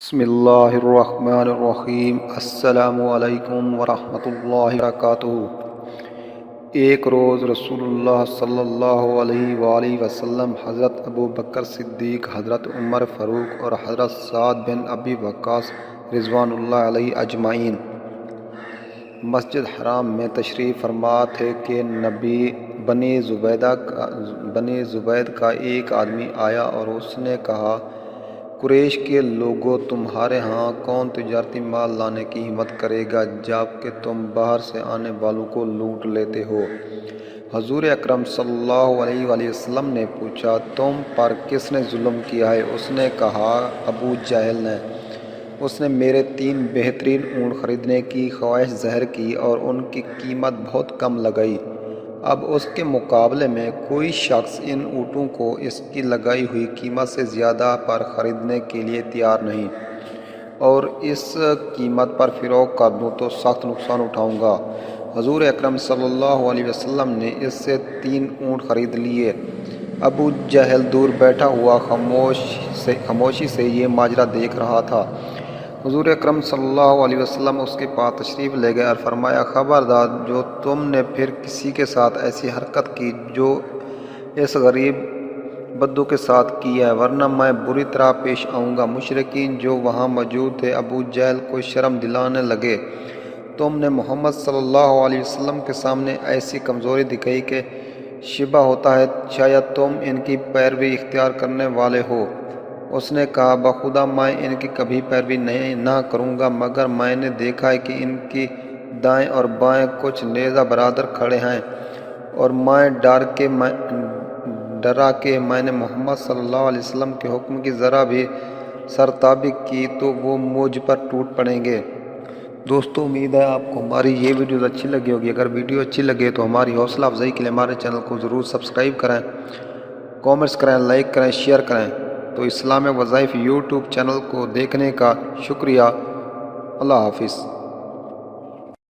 بسم اللہ الرحمن الرحیم۔ السلام علیکم ورحمۃ اللہ وبرکاتہ۔ ایک روز رسول اللہ صلی اللہ علیہ وآلہ وسلم، حضرت ابو بکر صدیق، حضرت عمر فاروق اور حضرت سعد بن ابی وقاص رضوان اللہ علیہ اجمعین مسجد حرام میں تشریف فرما تھے کہ نبی بنی زبید کا ایک آدمی آیا اور اس نے کہا، قریش کے لوگوں، تمہارے ہاں کون تجارتی مال لانے کی ہمت کرے گا جبکہ تم باہر سے آنے والوں کو لوٹ لیتے ہو؟ حضور اکرم صلی اللہ علیہ وآلہ وسلم نے پوچھا، تم پر کس نے ظلم کیا ہے؟ اس نے کہا، ابو جہل نے۔ اس نے میرے 3 بہترین اونٹ خریدنے کی خواہش ظاہر کی اور ان کی قیمت بہت کم لگائی۔ اب اس کے مقابلے میں کوئی شخص ان اونٹوں کو اس کی لگائی ہوئی قیمت سے زیادہ پر خریدنے کے لیے تیار نہیں، اور اس قیمت پر فروخت کر دوں تو سخت نقصان اٹھاؤں گا۔ حضور اکرم صلی اللہ علیہ وسلم نے اس سے 3 اونٹ خرید لیے۔ ابو جہل دور بیٹھا ہوا خاموشی سے یہ ماجرا دیکھ رہا تھا۔ حضور اکرم صلی اللہ علیہ وسلم اس کے پاس تشریف لے گئے اور فرمایا، خبردار جو تم نے پھر کسی کے ساتھ ایسی حرکت کی جو اس غریب بدو کے ساتھ کی ہے، ورنہ میں بری طرح پیش آؤں گا۔ مشرکین جو وہاں موجود تھے ابو جہل کو شرم دلانے لگے، تم نے محمد صلی اللہ علیہ وسلم کے سامنے ایسی کمزوری دکھائی کہ شبہ ہوتا ہے شاید تم ان کی پیروی اختیار کرنے والے ہو۔ اس نے کہا، بخدا میں ان کی کبھی پیروی نہ کروں گا، مگر میں نے دیکھا ہے کہ ان کی دائیں اور بائیں کچھ نیزہ برادر کھڑے ہیں، اور میں ڈرا کہ میں نے محمد صلی اللہ علیہ وسلم کے حکم کی ذرا بھی سرتابی کی تو وہ مجھ پر ٹوٹ پڑیں گے۔ دوستو، امید ہے آپ کو ہماری یہ ویڈیوز اچھی لگی ہوگی۔ اگر ویڈیو اچھی لگے تو ہماری حوصلہ افزائی کے لیے ہمارے چینل کو ضرور سبسکرائب کریں، کامنٹس کریں، لائک کریں، شیئر کریں۔ تو اسلامی وظائف یوٹیوب چینل کو دیکھنے کا شکریہ۔ اللہ حافظ۔